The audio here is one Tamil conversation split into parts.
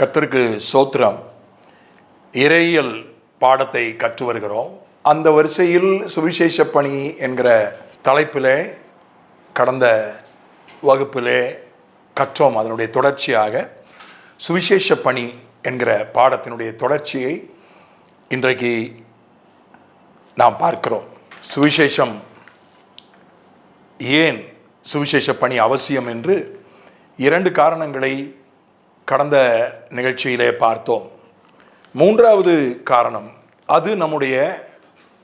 கர்த்தருக்கு ஸ்தோத்திரம். இறையியல் பாடத்தை கற்று வருகிறோம். அந்த வரிசையில் சுவிசேஷ பணி என்கிற தலைப்பிலே கடந்த வகுப்பிலே கற்றோம். அதனுடைய தொடர்ச்சியாக சுவிசேஷ பணி என்கிற பாடத்தினுடைய தொடர்ச்சியை இன்றைக்கு நாம் பார்க்கிறோம். சுவிசேஷம் ஏன் சுவிசேஷ பணி அவசியம் என்று 2 காரணங்களை கடந்த நிகழ்ச்சியிலே பார்த்தோம். 3வது காரணம், அது நம்முடைய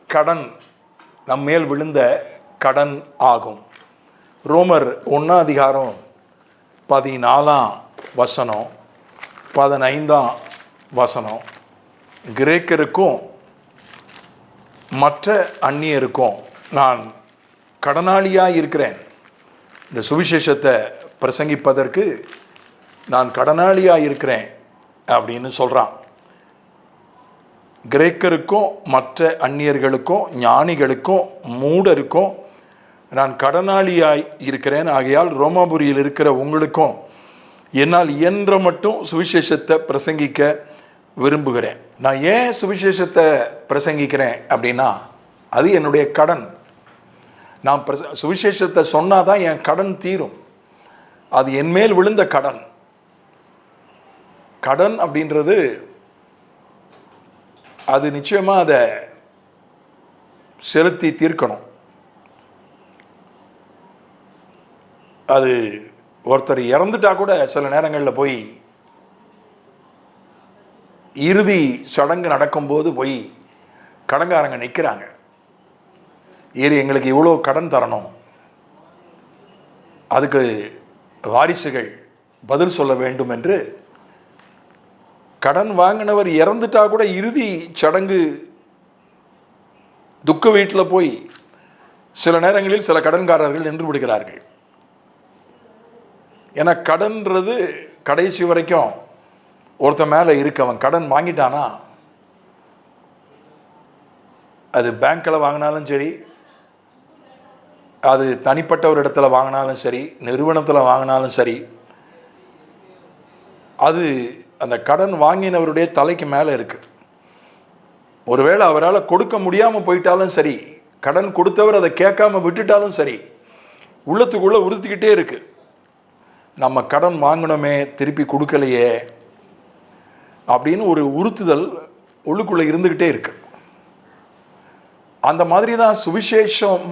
கடன், நம்மேல் விழுந்த கடன் ஆகும். ரோமர் 1 அதிகாரம் 14 வசனம் 15 வசனம், கிரேக்கருக்கும் மற்ற அந்நியருக்கும் நான் கடனாளியாக இருக்கிறேன். இந்த சுவிசேஷத்தை பிரசங்கிப்பதற்கு நான் கடனாளியாக இருக்கிறேன் அப்படின்னு சொல்கிறான். கிரேக்கருக்கும் மற்ற அந்நியர்களுக்கும் ஞானிகளுக்கும் மூடருக்கும் நான் கடனாளியாய் இருக்கிறேன். ஆகையால் ரோமாபுரியில் இருக்கிற உங்களுக்கும் என்னால் இயன்ற மட்டும் சுவிசேஷத்தை பிரசங்கிக்க விரும்புகிறேன். நான் ஏன் சுவிசேஷத்தை பிரசங்கிக்கிறேன் அப்படின்னா, அது என்னுடைய கடன். நான் சுவிசேஷத்தை சொன்னாதான் என் கடன் தீரும். அது என்மேல் விழுந்த கடன். கடன் அப்படின்றது அது நிச்சயமாக அதை செலுத்தி தீர்க்கணும். அது ஒருத்தர் இறந்துட்டா கூட சில நேரங்களில் போய் இறுதி சடங்கு நடக்கும்போது போய் கடன்காரங்க நிற்கிறாங்க. எங்களுக்கு இவ்வளோ கடன் தரணும், அதுக்கு வாரிசுகள் பதில் சொல்ல வேண்டும் என்று. கடன் வாங்கினவர் இறந்துட்டா கூட இறுதி சடங்கு துக்க வீட்டில் போய் சில நேரங்களில் சில கடன்காரர்கள் நின்று விடுகிறார்கள். ஏன்னா கடன்றது கடைசி வரைக்கும் ஒருத்தன் மேலே இருக்கு. அவன் கடன் வாங்கிட்டானா, அது பேங்க்கில் வாங்கினாலும் சரி, அது தனிப்பட்ட ஒரு இடத்துல வாங்கினாலும் சரி, நிறுவனத்தில் வாங்கினாலும் சரி, அது அந்த கடன் வாங்கினவருடைய தலைக்கு மேலே இருக்குது. ஒருவேளை அவரால் கொடுக்க முடியாமல் போயிட்டாலும் சரி, கடன் கொடுத்தவர் அதை கேட்காம விட்டுட்டாலும் சரி, உள்ளத்துக்குள்ளே உறுத்திக்கிட்டே இருக்கு. நம்ம கடன் வாங்கினோமே, திருப்பி கொடுக்கலையே அப்படின்னு ஒரு உறுத்துதல் உள்ளுக்குள்ளே இருந்துக்கிட்டே இருக்கு. அந்த மாதிரி தான் சுவிசேஷம்.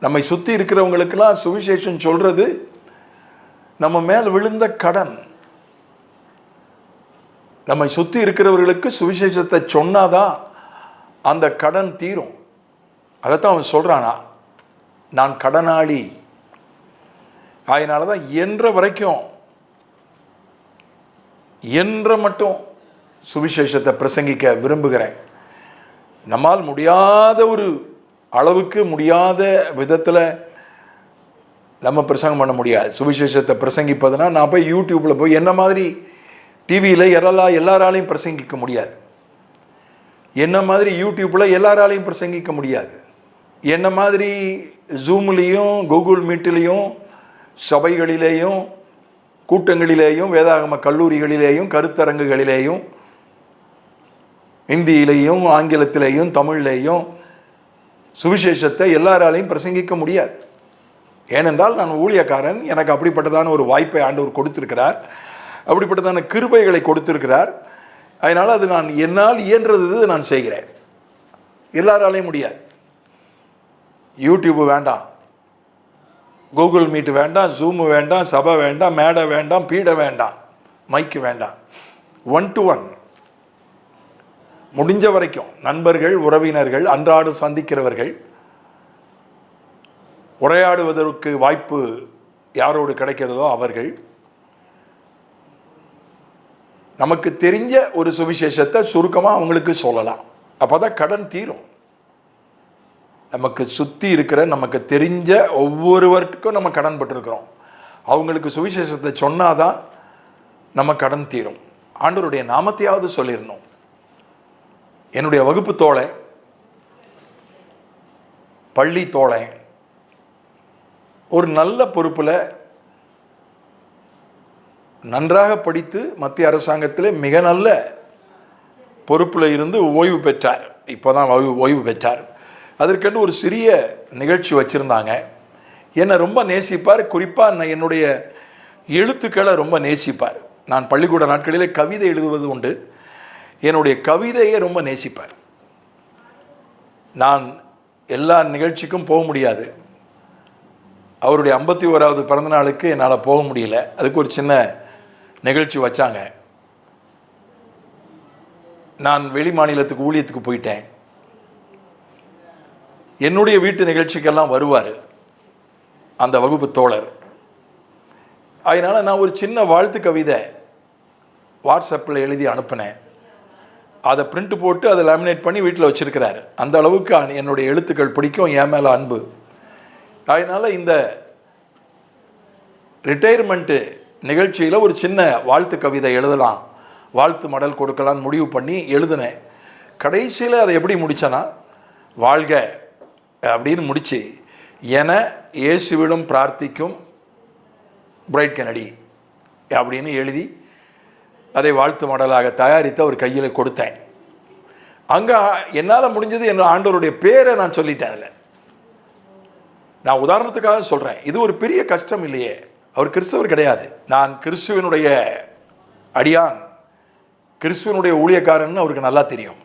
நம்மை சுற்றி இருக்கிறவங்களுக்கெல்லாம் சுவிசேஷம் சொல்றது நம்ம மேல் விழுந்த கடன். நம்மை சுற்றி இருக்கிறவர்களுக்கு சுவிசேஷத்தை சொன்னாதான் அந்த கடன் தீரும். அதைத்தான் அவன் சொல்றானா, நான் கடனாளி. அதனால தான் என்ற வரைக்கும், என்ற மட்டும் சுவிசேஷத்தை பிரசங்கிக்க விரும்புகிறேன். நம்மால் முடியாத ஒரு அளவுக்கு, முடியாத விதத்தில் நம்ம பிரசங்கம் பண்ண முடியாது. சுவிசேஷத்தை பிரசங்கிப்பதுனா நான் போய் யூடியூப்பில் போய் என்ன மாதிரி டிவியில் எல்லாராலையும் பிரசங்கிக்க முடியாது. என்ன மாதிரி யூடியூப்பில் எல்லாராலையும் பிரசங்கிக்க முடியாது. என்ன மாதிரி ஜூம்லேயும் கூகுள் மீட்டிலையும் சபைகளிலேயும் கூட்டங்களிலேயும் வேதாகம கல்லூரிகளிலேயும் கருத்தரங்குகளிலேயும் இந்தியிலேயும் ஆங்கிலத்திலேயும் தமிழ்லேயும் சுவிசேஷத்தை எல்லாராலையும் பிரசங்கிக்க முடியாது. ஏனென்றால் நான் ஊழியக்காரன். எனக்கு அப்படிப்பட்டதான ஒரு வாய்ப்பை ஆண்டவர் கொடுத்திருக்கிறார், அப்படிப்பட்டதான கிருபைகளை கொடுத்திருக்கிறார். அதனால் அது நான் என்னால் இயன்றது நான் செய்கிறேன். எல்லாராலையும் முடியாது. யூடியூப் வேண்டாம், கூகுள் மீட் வேண்டாம், ஜூம் வேண்டாம், சபை வேண்டாம், மேடை வேண்டாம், பீடை வேண்டாம், மைக்கு வேண்டாம். 1 to 1 முடிஞ்ச வரைக்கும் நண்பர்கள், உறவினர்கள், அன்றாடு சந்திக்கிறவர்கள், உரையாடுவதற்கு வாய்ப்பு யாரோடு கிடைக்கிறதோ அவர்கள், நமக்கு தெரிஞ்ச ஒரு சுவிசேஷத்தை சுருக்கமாக அவங்களுக்கு சொல்லலாம். அப்போ தான் கடன் தீரும். நமக்கு சுற்றி இருக்கிற, நமக்கு தெரிஞ்ச ஒவ்வொருவருக்கும் நம்ம கடன் பட்டிருக்கிறோம். அவங்களுக்கு சுவிசேஷத்தை சொன்னாதான் நம்ம கடன் தீரும். ஆண்டவருடைய நாமத்தையாவது சொல்லிடணும். என்னுடைய வகுப்பு தோழை, பள்ளி தோழை, ஒரு நல்ல பொறுப்பில் நன்றாக படித்து மத்திய அரசாங்கத்தில் மிக நல்ல பொறுப்பில் இருந்து ஓய்வு பெற்றார். இப்போ தான் ஓய்வு பெற்றார். அதற்கென்று ஒரு சிறிய நிகழ்ச்சி வச்சுருந்தாங்க. என்னை ரொம்ப நேசிப்பார். குறிப்பாக என்னுடைய எழுத்துக்களை ரொம்ப நேசிப்பார். நான் பள்ளிக்கூட நாட்களிலே கவிதை எழுதுவது உண்டு. என்னுடைய கவிதையை ரொம்ப நேசிப்பார். நான் எல்லா நிகழ்ச்சிக்கும் போக முடியாது. அவருடைய 51வது பிறந்த நாளுக்கு என்னால் போக முடியல. அதுக்கு ஒரு சின்ன நிகழ்ச்சி வச்சாங்க. நான் வெளி மாநிலத்துக்கு ஊழியத்துக்கு போயிட்டேன். என்னுடைய வீட்டு நிகழ்ச்சிக்கெல்லாம் வருவார் அந்த வகுப்பு தோழர். அதனால் நான் ஒரு சின்ன வாழ்த்து கவிதை வாட்ஸ்அப்பில் எழுதி அனுப்பினேன். அதை பிரிண்ட் போட்டு அதை லேமினேட் பண்ணி வீட்டில் வச்சுருக்கிறார். அந்த அளவுக்கு என்னுடைய எழுத்துக்கள் பிடிக்கும், என் மேலே அன்பு. அதனால் இந்த ரிட்டையர்மெண்ட்டு நிகழ்ச்சியில் ஒரு சின்ன வாழ்த்து கவிதை எழுதலாம், வாழ்த்து மடல் கொடுக்கலான்னு முடிவு பண்ணி எழுதினேன். கடைசியில் அதை எப்படி முடித்தேன்னா, வாழ்க அப்படின்னு முடித்து, என இயேசுவிடம் பிரார்த்திக்கும் பிரைட் கென்னடி அப்படின்னு எழுதி அதை வாழ்த்து மடலாக தயாரித்து அவர் கையில் கொடுத்தேன். அங்கே என்னால் முடிஞ்சது என் ஆண்டவருடைய பேரை நான் சொல்லிட்டேன். அதில் நான் உதாரணத்துக்காக சொல்கிறேன். இது ஒரு பெரிய கஷ்டம் இல்லையே. அவர் கிறிஸ்தவர் கிடையாது. நான் கிறிஸ்துவனுடைய அடியான், கிறிஸ்துவனுடைய ஊழியக்காரன்னு அவருக்கு நல்லா தெரியும்.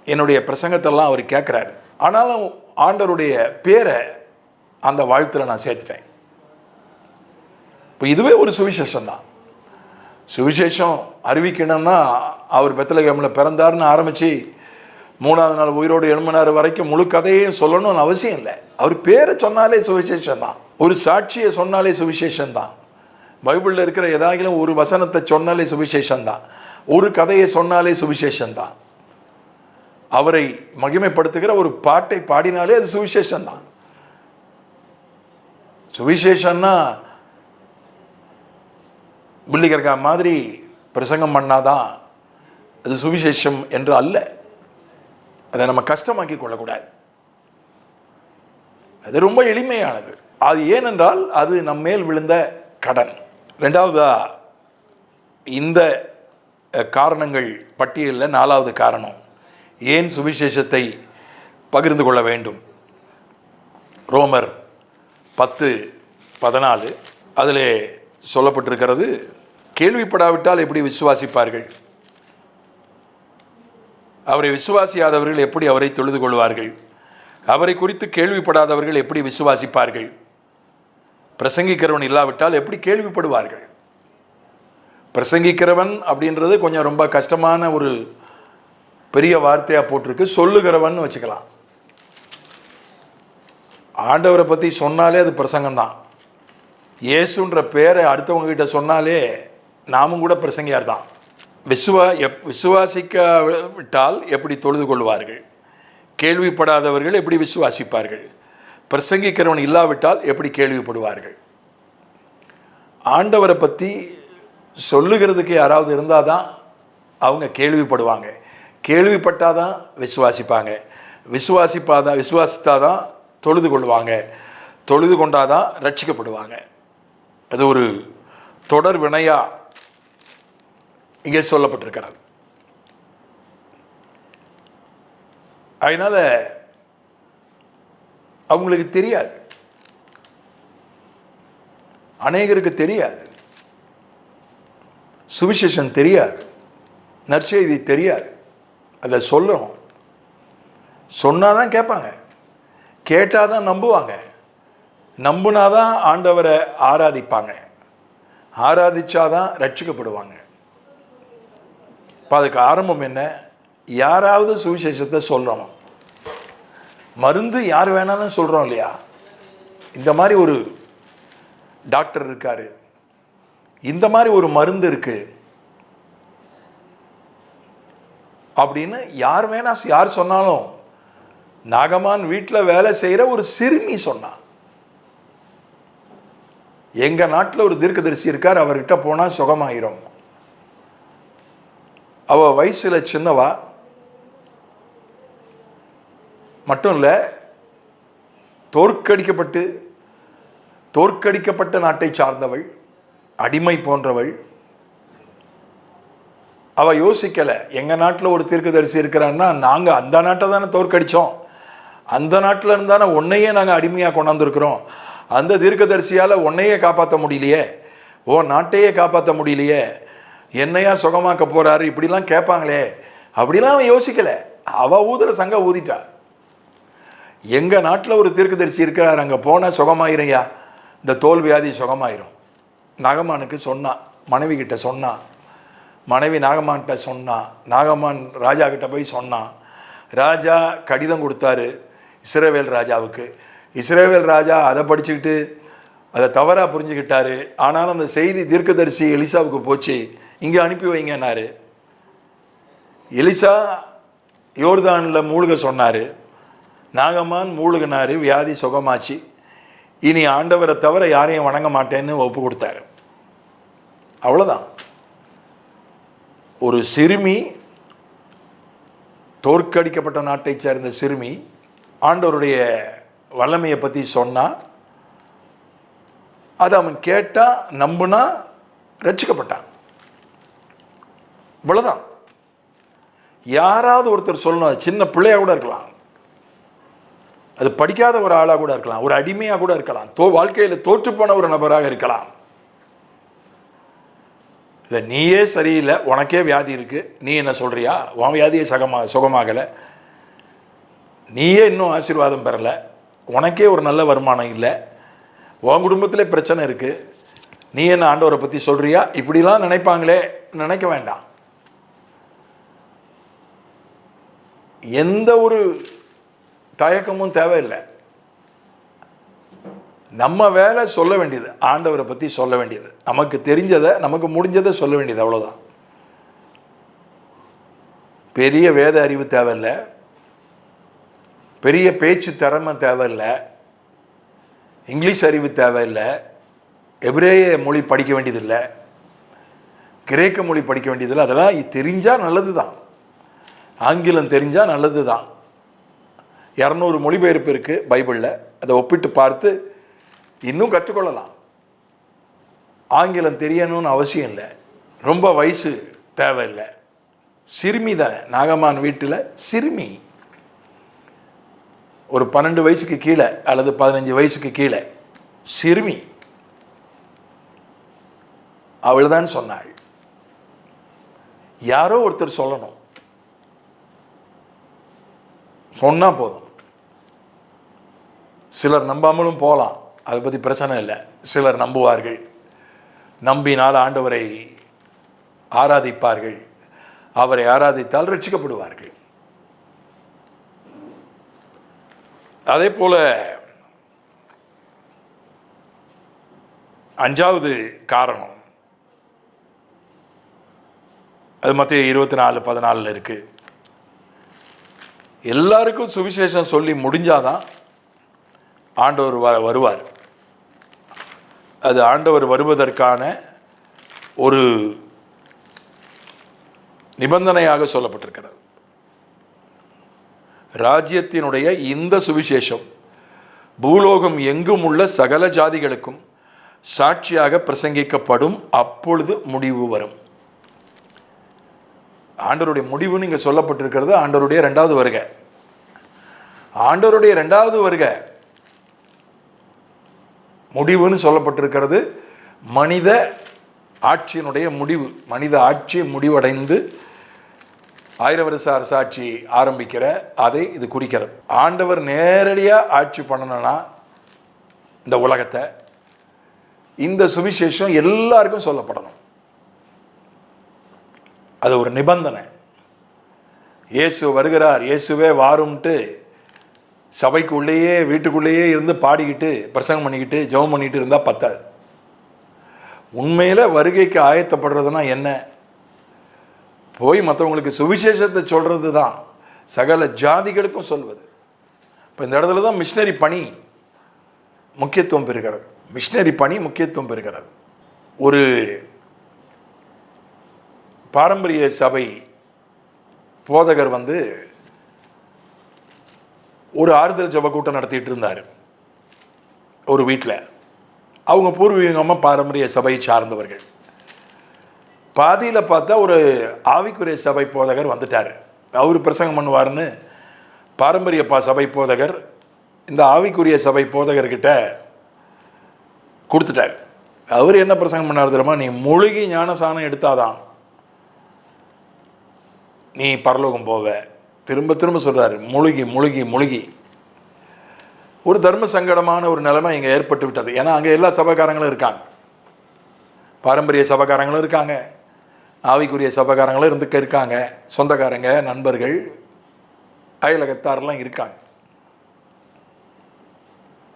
என்னுடைய பிரசங்கத்தெல்லாம் அவர் கேட்குறாரு. ஆனாலும் ஆண்டவருடைய பேரை அந்த வாழ்த்தில் நான் சேர்த்துட்டேன். இப்போ இதுவே ஒரு சுவிசேஷம் தான். சுவிசேஷம் அறிவிக்கணும்னா அவர் பெத்லகேமில் பிறந்தார்னு ஆரம்பித்து 3வது நாள் உயிரோடு எழும்பினார் வரைக்கும் முழு கதையும் சொல்லணும்னு அவசியம் இல்லை. அவர் பேரை சொன்னாலே சுவிசேஷம் தான். ஒரு சாட்சியை சொன்னாலே சுவிசேஷம் தான். பைபிளில் இருக்கிற ஏதாகிலும் ஒரு வசனத்தை சொன்னாலே சுவிசேஷம் தான். ஒரு கதையை சொன்னாலே சுவிசேஷம் தான். அவரை மகிமைப்படுத்துகிற ஒரு பாட்டை பாடினாலே அது சுவிசேஷம் தான். சுவிசேஷன்னா பில்லிகர்கா மாதிரி பிரசங்கம் பண்ணாதான் அது சுவிசேஷம் என்று அல்ல. அதை நம்ம கஷ்டமாக்கி கொள்ளக்கூடாது. அது ரொம்ப எளிமையானது. அது ஏனென்றால் அது நம்மேல் விழுந்த கடன். 2வதா இந்த காரணங்கள் பட்டியலில் 4வது காரணம், ஏன் சுவிசேஷத்தை பகிர்ந்து கொள்ள வேண்டும். ரோமர் 10:14 அதில் சொல்லப்பட்டிருக்கிறது, கேள்விப்படாவிட்டால் எப்படி விசுவாசிப்பார்கள்? அவரை விசுவாசியாதவர்கள் எப்படி அவரை தொழுது கொள்வார்கள்? அவரை குறித்து கேள்விப்படாதவர்கள் எப்படி விசுவாசிப்பார்கள்? பிரசங்கிக்கிறவன் இல்லாவிட்டால் எப்படி கேள்விப்படுவார்கள்? பிரசங்கிக்கிறவன் அப்படின்றது கொஞ்சம் ரொம்ப கஷ்டமான ஒரு பெரிய வார்த்தையாக போட்டிருக்கு. சொல்லுகிறவன் வச்சுக்கலாம். ஆண்டவரை பற்றி சொன்னாலே அது பிரசங்கம்தான். இயேசுன்ற பேரை அடுத்தவங்க கிட்ட சொன்னாலே நாமும் கூட பிரசங்கியார் தான். விசுவாசிக்க விட்டால் எப்படி தொழுது கொள்வார்கள்? கேள்விப்படாதவர்கள் எப்படி விசுவாசிப்பார்கள்? பிரசங்கிக்கிறவன் இல்லாவிட்டால் எப்படி கேள்விப்படுவார்கள்? ஆண்டவரை பற்றி சொல்லுகிறதுக்கு யாராவது இருந்தால் தான் அவங்க கேள்விப்படுவாங்க. கேள்விப்பட்டாதான் விசுவாசிப்பாங்க. விசுவாசித்தாதான் தொழுது கொள்வாங்க. தொழுது கொண்டாதான் ரட்சிக்கப்படுவாங்க. அது ஒரு தொடர் வினையா இங்கே சொல்லப்பட்டிருக்கிறது. அதனால அவங்களுக்கு தெரியாது, அநேகருக்கு தெரியாது, சுவிசேஷம் தெரியாது, நற்செய்தி தெரியாது. அதை சொல்லணும். சொன்னாதான் கேட்பாங்க, கேட்டாதான் நம்புவாங்க, நம்புனாதான் ஆண்டவரை ஆராதிப்பாங்க, ஆராதிச்சாதான் ரட்சிக்கப்படுவாங்க. இப்போ அதுக்கு ஆரம்பம் என்ன? யாராவது சுவிசேஷத்தை சொல்லணும். மருந்து யார் வேணாலும் சொல்கிறோம் இல்லையா? இந்த மாதிரி ஒரு டாக்டர் இருக்காரு, இந்த மாதிரி ஒரு மருந்து இருக்கு அப்படின்னு யார் சொன்னாலும், நாகமான் வீட்டில் வேலை செய்கிற ஒரு சிறுமி சொன்னான். எங்க நாட்டில் ஒரு தீர்க்கதரிசி இருக்கார், அவர்கிட்ட போனால் சுகமாயிரும். அவ வயசுல சின்னவா மட்டும் இல்லை, தோற்கடிக்கப்பட்ட நாட்டை சார்ந்தவள், அடிமை போன்றவள், அவள் யோசிக்கலை, எங்கள் நாட்டில் ஒரு தீர்க்கதரிசி இருக்கிறான்னா நாங்கள் அந்த நாட்டை தானே தோற்கடித்தோம், அந்த நாட்டில் இருந்தானே உன்னையே நாங்கள் அடிமையாக கொண்டாந்துருக்குறோம், அந்த தீர்க்கதரிசியால் உன்னையே காப்பாற்ற முடியலையே, ஓ நாட்டையே காப்பாற்ற முடியலையே, என்னையா சுகமாக்க போகிறாரு, இப்படிலாம் கேட்பாங்களே அப்படிலாம் அவன் யோசிக்கலை. அவள் ஊதுற சங்க ஊதிட்டா. எங்கள் நாட்டில் ஒரு தீர்க்கதரிசி இருக்கிறார், அங்கே போனால் சுகமாயிரும்யா, இந்த தோல் வியாதி சுகமாயிரும். நாகமானுக்கு சொன்னான், மனைவி கிட்ட சொன்னான், மனைவி நாகமான்கிட்ட சொன்னான், நாகமான் ராஜா கிட்ட போய் சொன்னான். ராஜா கடிதம் கொடுத்தாரு இஸ்ரவேல் ராஜாவுக்கு. இஸ்ரவேல் ராஜா அதை படிச்சுக்கிட்டு அதை தவறாக புரிஞ்சுக்கிட்டாரு. ஆனாலும் அந்த செய்தி தீர்க்கதரிசி எலிசாவுக்கு போச்சு, இங்கே அனுப்பி வைங்கன்னாரு. எலிசா யோர்தானில் மூழ்க சொன்னார், நாகமான் மூழ்கினார், வியாதி சுகமாச்சு. இனி ஆண்டவரை தவிர யாரையும் வணங்க மாட்டேன்னு ஒப்பு கொடுத்தாரு. அவ்வளோதான். ஒரு சிறுமி, தோற்கடிக்கப்பட்ட நாட்டை சேர்ந்த சிறுமி ஆண்டவருடைய வல்லமையை பற்றி சொன்னால், அதை அவன் கேட்டால் நம்புனா ரட்சிக்கப்பட்டான். இவ்வளோதான். யாராவது ஒருத்தர் சொல்லணும், சின்ன பிள்ளையாக கூட இருக்கலாம், அது படிக்காத ஒரு ஆளாக கூட இருக்கலாம், ஒரு அடிமையாக கூட இருக்கலாம், வாழ்க்கையில் தோற்றுப்போன ஒரு நபராக இருக்கலாம். இல்லை நீயே சரியில்லை, உனக்கே வியாதி இருக்குது, நீ என்ன சொல்கிறியா, உன் வியாதியே சுகமாகலை, நீயே இன்னும் ஆசீர்வாதம் பெறலை, உனக்கே ஒரு நல்ல வருமானம் இல்லை, உன் குடும்பத்திலே பிரச்சனை இருக்குது, நீ என்ன ஆண்டவரை பற்றி சொல்கிறியா, இப்படிலாம் நினைப்பாங்களே. நினைக்க வேண்டாம். எந்த ஒரு தயக்கமும் தேவையில்லை. நம்ம வேலை சொல்ல வேண்டியது, ஆண்டவரை பற்றி சொல்ல வேண்டியது, நமக்கு தெரிஞ்சதை நமக்கு முடிஞ்சதை சொல்ல வேண்டியது, அவ்வளோதான். பெரிய வேத அறிவு தேவையில்லை, பெரிய பேச்சு திறமை தேவையில்லை, இங்கிலீஷ் அறிவு தேவையில்லை, எபிரேய மொழி படிக்க வேண்டியதில்லை, கிரேக்க மொழி படிக்க வேண்டியதில்லை. அதெல்லாம் தெரிஞ்சால் நல்லது தான், ஆங்கிலம் தெரிஞ்சால் நல்லது தான். 200 மொழிபெயர்ப்பு இருக்குது பைபிளில், அதை ஒப்பிட்டு பார்த்து இன்னும் கற்றுக்கொள்ளலாம். ஆங்கிலம் தெரியணும்னு அவசியம் இல்லை, ரொம்ப வயசு தேவையில்லை. சிறுமி தானே நாகமான் வீட்டில் சிறுமி, ஒரு 12 வயசுக்கு கீழே அல்லது 15 வயசுக்கு கீழே சிறுமி, அவள் தான் சொன்னாள். யாரோ ஒருத்தர் சொல்லணும், சொன்னால் போதும். சிலர் நம்பாமலும் போகலாம், அதை பற்றி பிரச்சனை இல்லை. சிலர் நம்புவார்கள், நம்பினால் ஆண்டவரை ஆராதிப்பார்கள், அவரை ஆராதித்தால் ரட்சிக்கப்படுவார்கள். அதே போல 5வது காரணம், அது மத்தேயு 24:14 இருக்கு. எல்லாருக்கும் சுவிசேஷம் சொல்லி முடிஞ்சாதான் ஆண்டவர் வருவார். அது ஆண்டவர் வருவதற்கான ஒரு நிபந்தனையாக சொல்லப்பட்டிருக்கிறது. ராஜ்யத்தினுடைய இந்த சுவிசேஷம் பூலோகம் எங்கும் உள்ள சகல ஜாதிகளுக்கும் சாட்சியாக பிரசங்கிக்கப்படும், அப்பொழுது முடிவு வரும். ஆண்டவருடைய முடிவுன்னு இங்கே சொல்லப்பட்டிருக்கிறது ஆண்டவருடைய 2வது வருகை. ஆண்டவருடைய 2வது வருகை முடிவுன்னு சொல்லப்பட்டிருக்கிறது மனித ஆட்சியினுடைய முடிவு. மனித ஆட்சி முடிவடைந்து 1000 வருஷ அரசாட்சி ஆரம்பிக்கிற அதை இது குறிக்கிறது. ஆண்டவர் நேரடியாக ஆட்சி பண்ணணும்னா இந்த உலகத்தை, இந்த சுவிசேஷம் எல்லாருக்கும் சொல்லப்படணும். அது ஒரு நிபந்தனை. இயேசு வருகிறார், இயேசுவே வாரும்ட்டு சபைக்கு உள்ளேயே வீட்டுக்குள்ளேயே இருந்து பாடிக்கிட்டு பிரசங்கம் பண்ணிக்கிட்டு ஜெபம் பண்ணிக்கிட்டு இருந்தால் பத்தாது. உண்மையில் வருகைக்கு ஆயத்தப்படுறதுனா என்ன? போய் மற்றவங்களுக்கு சுவிசேஷத்தை சொல்கிறது தான், சகல ஜாதிகளுக்கும் சொல்வது. இப்போ இந்த இடத்துல தான் மிஷினரி பணி முக்கியத்துவம் பெறுகிறது. மிஷினரி பணி முக்கியத்துவம் பெறுகிறது. ஒரு பாரம்பரிய சபை போதகர் ஒரு ஆறுதல் ஜெப கூட்டம் நடத்திட்டு இருந்தார் ஒரு வீட்டில். அவங்க பூர்வீகமாக பாரம்பரிய சபையை சார்ந்தவர்கள். பாதியில் பார்த்தா ஒரு ஆவிக்குரிய சபை போதகர் வந்துட்டார். அவர் பிரசங்கம் பண்ணுவார்னு பாரம்பரிய சபை போதகர் இந்த ஆவிக்குரிய சபை போதகர்கிட்ட கொடுத்துட்டார். அவர் என்ன பிரசங்கம் பண்ணார் தெரியுமா? நீ முழுகி ஞானசானம் எடுத்தாதான் நீ பரலோகம் போவ. திரும்ப திரும்ப சொல்கிறார், முழுகி முழுகி முழுகி. ஒரு தர்ம சங்கடமான ஒரு நிலைமை இங்கே ஏற்பட்டு விட்டது. ஏன்னா அங்கே எல்லா சபைக்காரங்களும் இருக்காங்க, பாரம்பரிய சபைக்காரங்களும் இருக்காங்க, ஆவிக்குரிய சபைக்காரங்களும் இருக்காங்க, சொந்தக்காரங்க, நண்பர்கள், அயலகத்தாரெல்லாம் இருக்காங்க.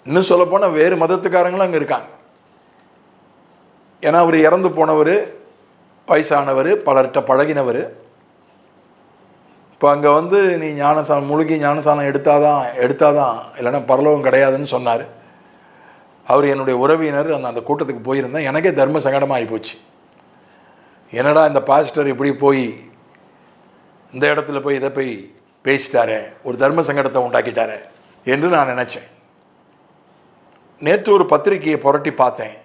இன்னும் சொல்லப்போனால் வேறு மதத்துக்காரங்களும் அங்கே இருக்காங்க. ஏன்னா அவர் இறந்து போனவர், வயசானவர், பலர்கிட்ட பழகினவர். இப்போ அங்கே வந்து நீ ஞானசானம் முழுகி ஞானசானம் எடுத்தாதான் இல்லைன்னா பரலோகம் கிடையாதுன்னு சொன்னார். அவர் என்னுடைய உறவினர். அந்த கூட்டத்துக்கு போயிருந்தேன். எனக்கே தர்ம சங்கடமாக ஆகிப்போச்சு. என்னடா இந்த பாஸ்டர் இப்படி போய் இந்த இடத்துல போய் இதை போய் பேசிட்டாரே, ஒரு தர்ம சங்கடத்தை உண்டாக்கிட்டாரே என்று நான் நினச்சேன். நேற்று ஒரு பத்திரிகையை புரட்டி பார்த்தேன்.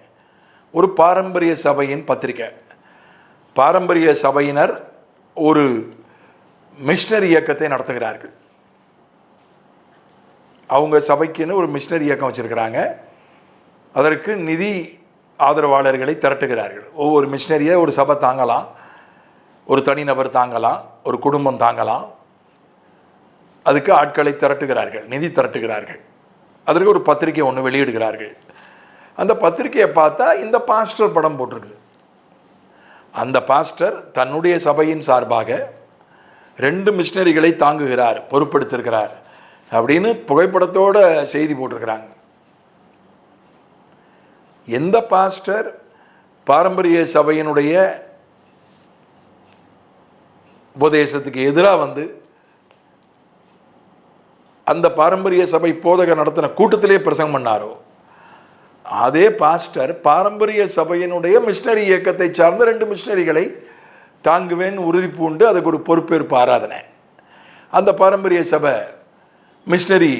ஒரு பாரம்பரிய சபையின் பத்திரிக்கை. பாரம்பரிய சபையினர் ஒரு மிஷனரி இயக்கத்தை நடத்துகிறார்கள். அவங்க சபைக்குன்னு ஒரு மிஷனரி இயக்கம் வச்சுருக்கிறாங்க. அதற்கு நிதி ஆதரவாளர்களை திரட்டுகிறார்கள். ஒவ்வொரு மிஷனரியை ஒரு சபை தாங்கலாம், ஒரு தனிநபர் தாங்கலாம், ஒரு குடும்பம் தாங்கலாம். அதுக்கு ஆட்களை திரட்டுகிறார்கள், நிதி திரட்டுகிறார்கள். அதற்கு ஒரு பத்திரிகை ஒன்று வெளியிடுகிறார்கள். அந்த பத்திரிகையை பார்த்தா இந்த பாஸ்டர் படம் போட்டிருக்குது. அந்த பாஸ்டர் தன்னுடைய சபையின் சார்பாக 2 மிஷனரிகளை தாங்குகிறார், பொறுப்படுத்திருக்கிறார் அப்படின்னு புகைப்படத்தோட செய்தி போட்டிருக்கிறாங்க. எந்த பாஸ்டர் பாரம்பரிய சபையினுடைய உபதேசத்துக்கு எதிராக வந்து அந்த பாரம்பரிய சபை போதகர் நடத்தின கூட்டத்திலே பிரசங்கம் பண்ணாரோ, அதே பாஸ்டர் பாரம்பரிய சபையினுடைய மிஷனரி இயக்கத்தை சார்ந்த 2 மிஷனரிகளை தாங்குவேன் உறுதி பூண்டு அதுக்கு ஒரு பொறுப்பேற்பு ஆராதனை. அந்த பாரம்பரிய சபை மிஷனரி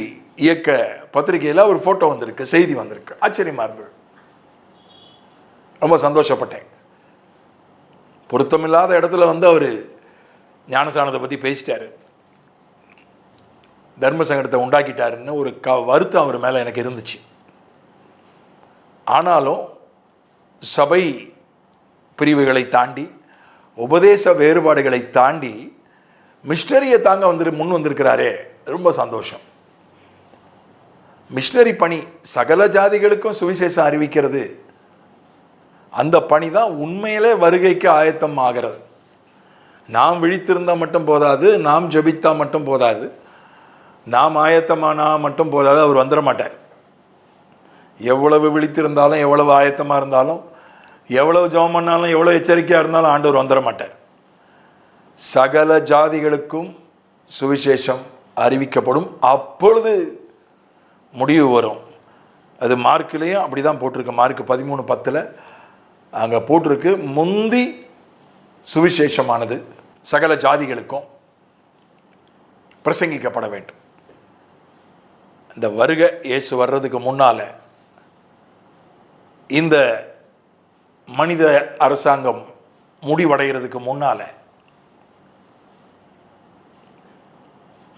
இயக்க பத்திரிகையில் ஒரு ஃபோட்டோ வந்திருக்கு, செய்தி வந்திருக்கு. ஆச்சரியமாக இருந்தது, ரொம்ப சந்தோஷப்பட்டேன். பொருத்தமில்லாத இடத்துல வந்து அவர் ஞானசானத்தை பற்றி பேசிட்டார், தர்ம சங்கடத்தை உண்டாக்கிட்டாருன்னு ஒரு வருத்தம் அவர் மேலே எனக்கு இருந்துச்சு. ஆனாலும் சபை பிரிவுகளை தாண்டி, உபதேச வேறுபாடுகளை தாண்டி மிஷனரியை தாங்க முன் வந்திருக்கிறாரே, ரொம்ப சந்தோஷம். மிஷனரி பணி சகல ஜாதிகளுக்கும் சுவிசேஷம் அறிவிக்கிறது. அந்த பணி தான் உண்மையிலே வருகைக்கு ஆயத்தம் ஆகிறது. நாம் விழித்திருந்தால் மட்டும் போதாது, நாம் ஜெபித்தால் மட்டும் போதாது, நாம் ஆயத்தமானால் மட்டும் போதாது. அவர் வந்துட மாட்டார். எவ்வளவு விழித்திருந்தாலும், எவ்வளவு ஆயத்தமாக இருந்தாலும், எவ்வளவு ஜெபம் பண்ணாலும், எவ்வளோ எச்சரிக்கையாக இருந்தாலும் ஆண்டவர் வந்துட மாட்டார். சகல ஜாதிகளுக்கும் சுவிசேஷம் அறிவிக்கப்படும். அப்பொழுது முடிவு வரும். அது மார்க்கிலையும் அப்படி தான் போட்டிருக்கு. மார்க் 13:10 அங்கே போட்டிருக்கு, முந்தி சுவிசேஷமானது சகல ஜாதிகளுக்கும் பிரசங்கிக்கப்பட வேண்டும். இந்த வருகை இயேசு வர்றதுக்கு முன்னால் இந்த மனித அரசாங்கம் முடிவடைகிறதுக்கு முன்னால்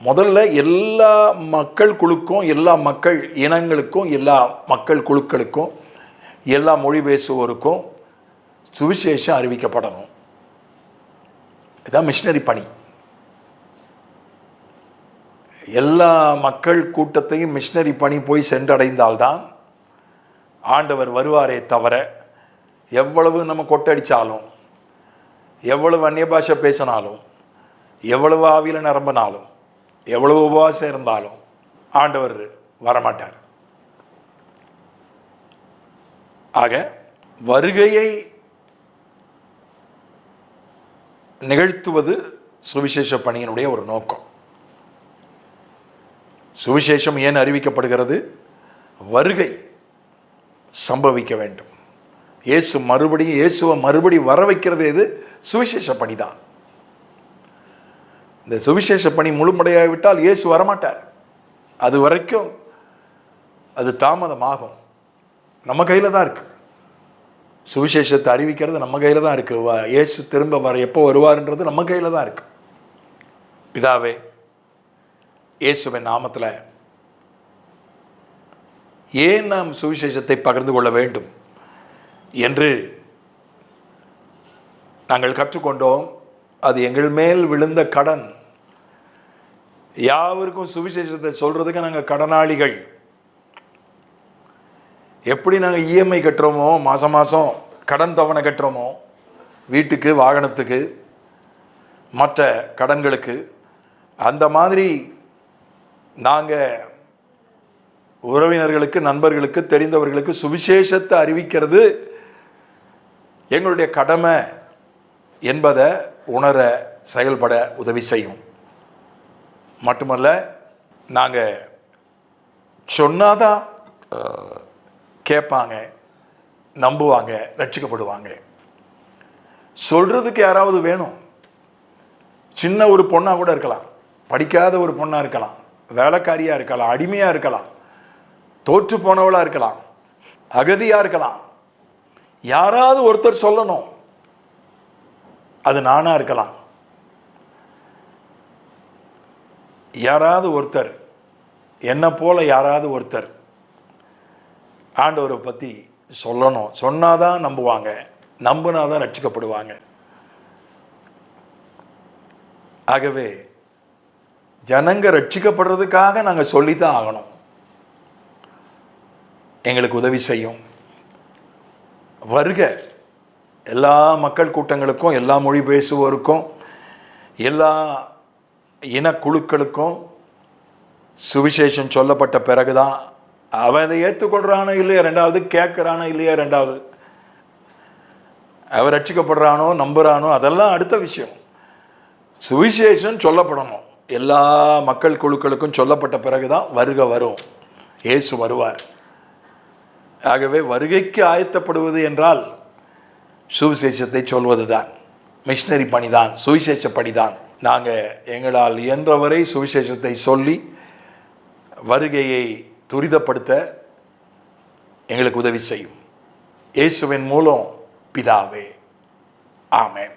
முதல்ல எல்லா மக்கள் குழுக்கும், எல்லா மக்கள் இனங்களுக்கும், எல்லா மக்கள் குழுக்களுக்கும், எல்லா மொழி பேசுவோருக்கும் சுவிசேஷம் அறிவிக்கப்படணும். இதுதான் மிஷனரி பணி. எல்லா மக்கள் கூட்டத்தையும் மிஷனரி பணி போய் சென்றடைந்தால்தான் ஆண்டவர் வருவாரே தவிர, எவ்வளவு நம்ம கொட்டடித்தாலும், எவ்வளவு அந்நிய பாஷை பேசினாலும், எவ்வளவு ஆவியில் நிரம்பினாலும், எவ்வளவு உபவாசம் இருந்தாலும் ஆண்டவர் வரமாட்டார். ஆக வருகையை நிகழ்த்துவது சுவிசேஷ பணியினுடைய ஒரு நோக்கம். சுவிசேஷம் ஏன் அறிவிக்கப்படுகிறது? வருகை சம்பவிக்க வேண்டும். இயேசுவை மறுபடி வர வைக்கிறது எது? சுவிசேஷ பணி தான். இந்த சுவிசேஷ பணி முழுமடையாவிட்டால் இயேசு வரமாட்டார். அது வரைக்கும் அது தாமதமாகும். நம்ம கையில் தான் இருக்கு. சுவிசேஷத்தை அறிவிக்கிறது நம்ம கையில் தான் இருக்குது. இயேசு திரும்ப எப்போ வருவார்ன்றது நம்ம கையில் தான் இருக்குது. பிதாவே, இயேசுவின் நாமத்தில் ஏன் நாம் சுவிசேஷத்தை பகிர்ந்து கொள்ள வேண்டும் என்று நாங்கள் கற்றுக்கொண்டோம். அது எங்கள் மேல் விழுந்த கடன். யாவருக்கும் சுவிசேஷத்தை சொல்றதுக்கு நாங்கள் கடனாளிகள். எப்படி நாங்கள் இஎம்ஐ கட்டுறோமோ, மாதம் மாதம் கடன் தவணை கட்டுறோமோ, வீட்டுக்கு, வாகனத்துக்கு, மற்ற கடன்களுக்கு, அந்த மாதிரி நாங்கள் உறவினர்களுக்கு, நண்பர்களுக்கு, தெரிந்தவர்களுக்கு சுவிசேஷத்தை அறிவிக்கிறது எங்களுடைய கடமை என்பதை உணர செயல்பட உதவி செய்யும். மட்டுமல்ல, நாங்கள் சொன்னாதான் கேட்பாங்க, நம்புவாங்க, ரட்சிக்கப்படுவாங்க. சொல்றதுக்கு யாராவது வேணும். சின்ன ஒரு பொண்ணாக கூட இருக்கலாம், படிக்காத ஒரு பொண்ணாக இருக்கலாம், வேலைக்காரியாக இருக்கலாம், அடிமையாக இருக்கலாம், தோற்று போனவளாக இருக்கலாம், அகதியாக இருக்கலாம். யாராவது ஒருத்தர் சொல்லணும். அது நானாக இருக்கலாம். யாராவது ஒருத்தர், என்னை போல யாராவது ஒருத்தர் ஆண்டவரை பற்றி சொல்லணும். சொன்னாதான் நம்புவாங்க, நம்பினாதான் ரட்சிக்கப்படுவாங்க. ஆகவே ஜனங்க ரட்சிக்கப்படுறதுக்காக நாங்கள் சொல்லித்தான் ஆகணும். எங்களுக்கு உதவி செய்யும். வருக எல்லா மக்கள் கூட்டங்களுக்கும், எல்லா மொழி பேசுவோருக்கும், எல்லா இனக்குழுக்களுக்கும் சுவிசேஷம் சொல்லப்பட்ட பிறகுதான் அவன் அதை ஏற்றுக்கொள்றானோ இல்லையா, ரெண்டாவது கேட்குறானோ இல்லையா, ரெண்டாவது அவன் ரட்சிக்கப்படுறானோ நம்புறானோ, அதெல்லாம் அடுத்த விஷயம். சுவிசேஷம் சொல்லப்படணும். எல்லா மக்கள் குழுக்களுக்கும் சொல்லப்பட்ட பிறகுதான் வருக வரும், இயேசு வருவார். ஆகவே வருகைக்கு ஆயத்தப்படுவது என்றால் சுவிசேஷத்தை சொல்வதுதான், மிஷனரி பணிதான், சுவிசேஷ பணிதான். நாங்கள் எங்களால் இயன்றவரை சுவிசேஷத்தை சொல்லி வருகையை துரிதப்படுத்த எங்களுக்கு உதவி செய்யும். இயேசுவின் மூலம் பிதாவே, ஆமென்.